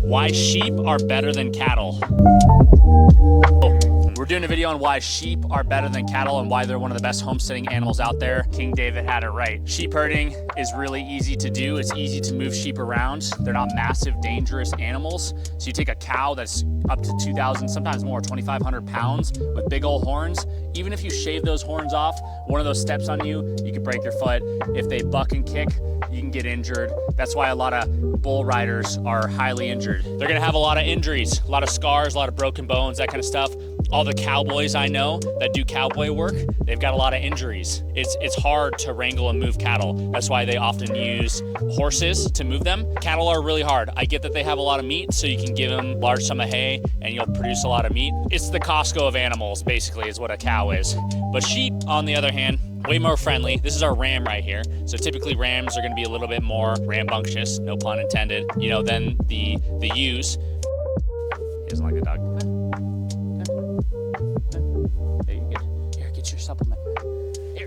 Why sheep are better than cattle. We're doing a video on why sheep are better than cattle and why they're one of the best homesteading animals out there. King David had it right. Sheep herding is really easy to do. It's easy to move sheep around. They're not massive, dangerous animals. So you take a cow that's up to 2,000, sometimes more, 2,500 pounds with big old horns. Even if you shave those horns off, one of those steps on you, you could break their foot. If they buck and kick, you can get injured. That's why a lot of bull riders are highly injured. They're gonna have a lot of injuries, a lot of scars, a lot of broken bones, that kind of stuff. All the cowboys I know that do cowboy work, they've got a lot of injuries. It's hard to wrangle and move cattle. That's why they often use horses to move them. Cattle are really hard. I get that they have a lot of meat, so you can give them large sum of hay and you'll produce a lot of meat. It's the Costco of animals, basically, is what a cow is. But sheep, on the other hand, way more friendly. This is our ram right here. So typically rams are gonna be a little bit more rambunctious, no pun intended, than the ewes. He doesn't like the dog. There you go. Here, get your supplement. Here.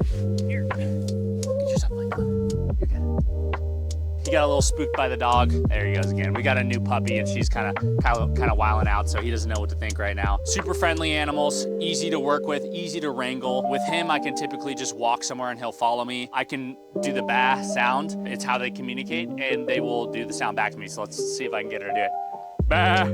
Get your supplement. Come on. You're good. He got a little spooked by the dog. There he goes again. We got a new puppy and she's kind of wilding out, so he doesn't know what to think right now. Super friendly animals, easy to work with, easy to wrangle. With him, I can typically just walk somewhere and he'll follow me. I can do the bah sound. It's how they communicate, and they will do the sound back to me. So let's see if I can get her to do it. Bah.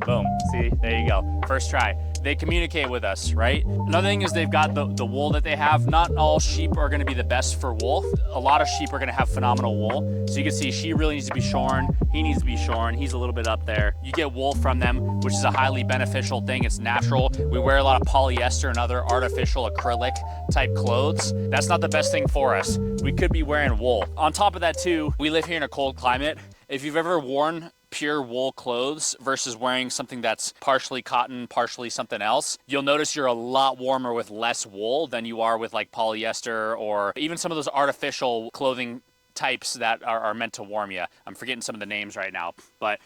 Boom. See, there you go. First try. They communicate with us, right? Another thing is they've got the wool that they have. Not all sheep are gonna be the best for wool. A lot of sheep are gonna have phenomenal wool. So you can see she really needs to be shorn. He needs to be shorn. He's a little bit up there. You get wool from them, which is a highly beneficial thing. It's natural. We wear a lot of polyester and other artificial acrylic type clothes. That's not the best thing for us. We could be wearing wool. On top of that too, we live here in a cold climate. If you've ever worn pure wool clothes versus wearing something that's partially cotton, partially something else, you'll notice you're a lot warmer with less wool than you are with like polyester or even some of those artificial clothing types that are meant to warm you. I'm forgetting some of the names right now, but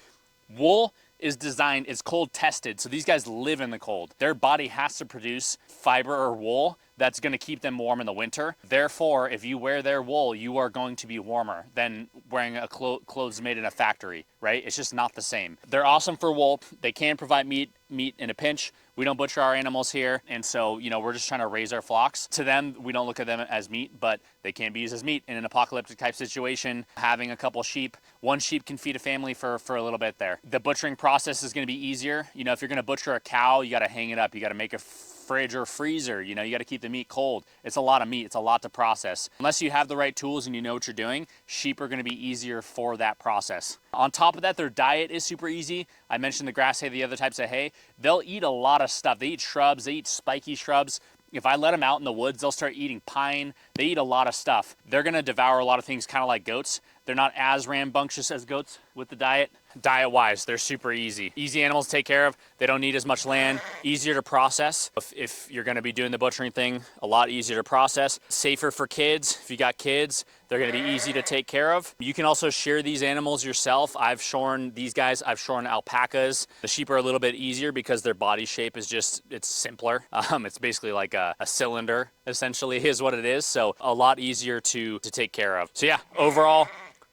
wool is designed, it's cold tested. So these guys live in the cold. Their body has to produce fiber or wool that's gonna keep them warm in the winter. Therefore, if you wear their wool, you are going to be warmer than wearing a clothes made in a factory, right? It's just not the same. They're awesome for wool. They can provide meat in a pinch. We don't butcher our animals here, and so, we're just trying to raise our flocks. To them, we don't look at them as meat, but they can be used as meat in an apocalyptic type situation. Having a couple sheep, one sheep can feed a family for a little bit there. The butchering process is gonna be easier. If you're gonna butcher a cow, you gotta hang it up. You gotta make a fridge or freezer, you gotta keep the meat cold. It's a lot of meat, it's a lot to process. Unless you have the right tools and you know what you're doing, sheep are gonna be easier for that process. On top of that, their diet is super easy. I mentioned the grass hay, the other types of hay. They'll eat a lot of stuff. They eat shrubs, they eat spiky shrubs. If I let them out in the woods, they'll start eating pine. They eat a lot of stuff. They're gonna devour a lot of things kind of like goats. They're not as rambunctious as goats with the diet. Diet-wise, they're super easy. Easy animals to take care of. They don't need as much land. Easier to process. If you're gonna be doing the butchering thing, a lot easier to process. Safer for kids. If you got kids, they're gonna be easy to take care of. You can also shear these animals yourself. I've shorn these guys. I've shorn alpacas. The sheep are a little bit easier because their body shape is it's simpler. It's basically like a cylinder, essentially, is what it is. So a lot easier to take care of. So yeah, overall,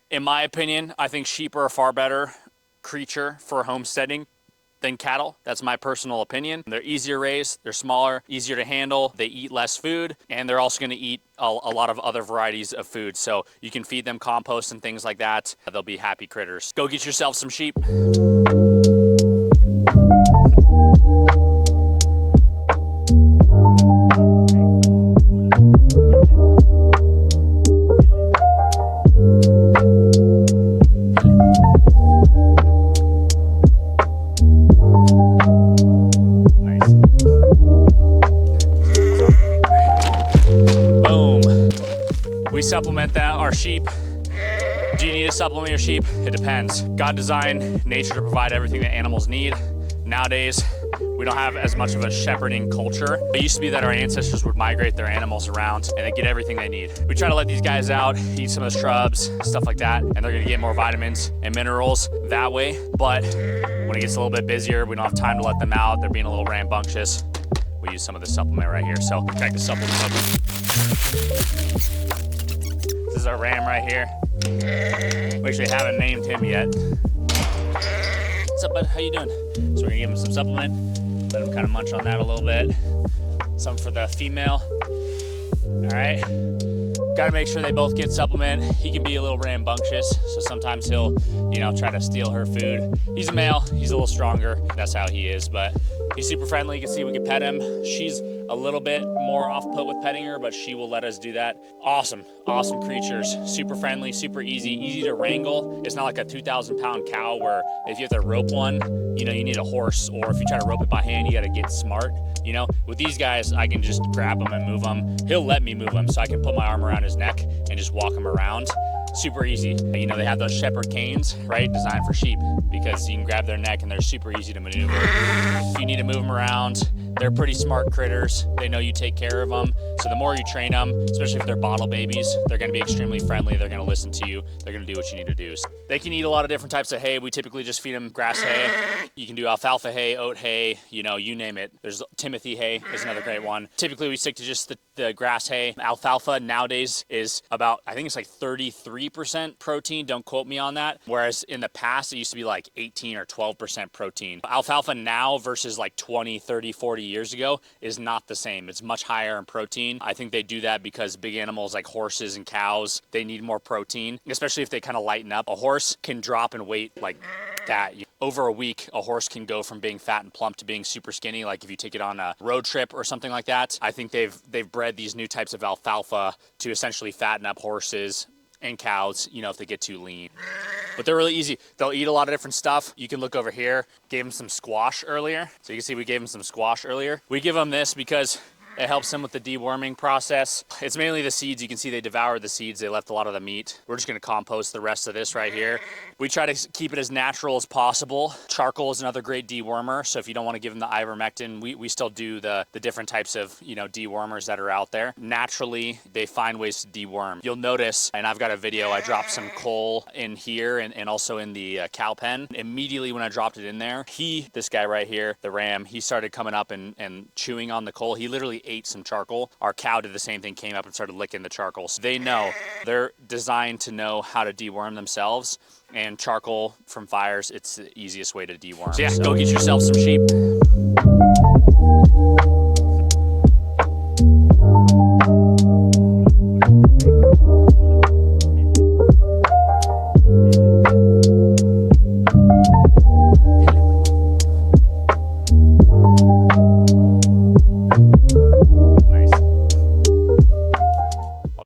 in my opinion, I think sheep are a far better creature for homesteading than cattle. That's my personal opinion. They're easier raised, they're smaller, easier to handle, they eat less food, and they're also gonna eat a lot of other varieties of food. So you can feed them compost and things like that. They'll be happy critters. Go get yourself some sheep. Supplement our sheep. Do you need to supplement your sheep? It depends. God designed nature to provide everything that animals need. Nowadays, we don't have as much of a shepherding culture. It used to be that our ancestors would migrate their animals around and they get everything they need. We try to let these guys out, eat some of the shrubs, stuff like that, and they're gonna get more vitamins and minerals that way. But when it gets a little bit busier, we don't have time to let them out. They're being a little rambunctious. We use some of the supplement right here. So check the supplement out. This is our ram right here. We actually haven't named him yet. What's up, bud? How you doing? So we're gonna give him some supplement. Let him kind of munch on that a little bit. Some for the female. All right. Got to make sure they both get supplement. He can be a little rambunctious, so sometimes he'll, you know, try to steal her food. He's a male, he's a little stronger. That's how he is, but he's super friendly. You can see we can pet him. She's a little bit more off-put with petting her, but she will let us do that. Awesome, awesome creatures. Super friendly, super easy to wrangle. It's not like a 2,000-pound cow where if you have to rope one, you know, you need a horse, or if you try to rope it by hand, you got to get smart. You know, with these guys, I can just grab them and move them. He'll let me move them, so I can put my arm around his neck and just walk him around. Super easy. You know, they have those shepherd canes, right? Designed for sheep, because you can grab their neck and they're super easy to maneuver. If you need to move them around, they're pretty smart critters. They know you take care of them. So the more you train them, especially if they're bottle babies, they're gonna be extremely friendly. They're gonna listen to you. They're gonna do what you need to do. So they can eat a lot of different types of hay. We typically just feed them grass hay. You can do alfalfa hay, oat hay, you know, you name it. There's Timothy hay is another great one. Typically we stick to just the grass hay. Alfalfa nowadays is about, I think it's like 33% protein. Don't quote me on that. Whereas in the past, it used to be like 18 or 12% protein. Alfalfa now versus like 20, 30, 40 years ago is not the same. It's much higher in protein. I think they do that because big animals like horses and cows, they need more protein, especially if they kind of lighten up. A horse can drop in weight like that. Over a week, a horse can go from being fat and plump to being super skinny. Like if you take it on a road trip or something like that. I think they've bred these new types of alfalfa to essentially fatten up horses and cows, you know, if they get too lean. But they're really easy. They'll eat a lot of different stuff. You can look over here. Gave them some squash earlier. So you can see we gave them some squash earlier. We give them this because it helps them with the deworming process. It's mainly the seeds. You can see they devoured the seeds. They left a lot of the meat. We're just gonna compost the rest of this right here. We try to keep it as natural as possible. Charcoal is another great dewormer. So if you don't wanna give them the ivermectin, we still do the different types of, you know, dewormers that are out there. Naturally, they find ways to deworm. You'll notice, and I've got a video, I dropped some coal in here and also in the cow pen. Immediately when I dropped it in there, this guy right here, the ram, he started coming up and chewing on the coal. He literally ate some charcoal. Our cow did the same thing, came up and started licking the charcoal. So they know, they're designed to know how to deworm themselves, and charcoal from fires, it's the easiest way to deworm. So yeah, go get yourself some sheep.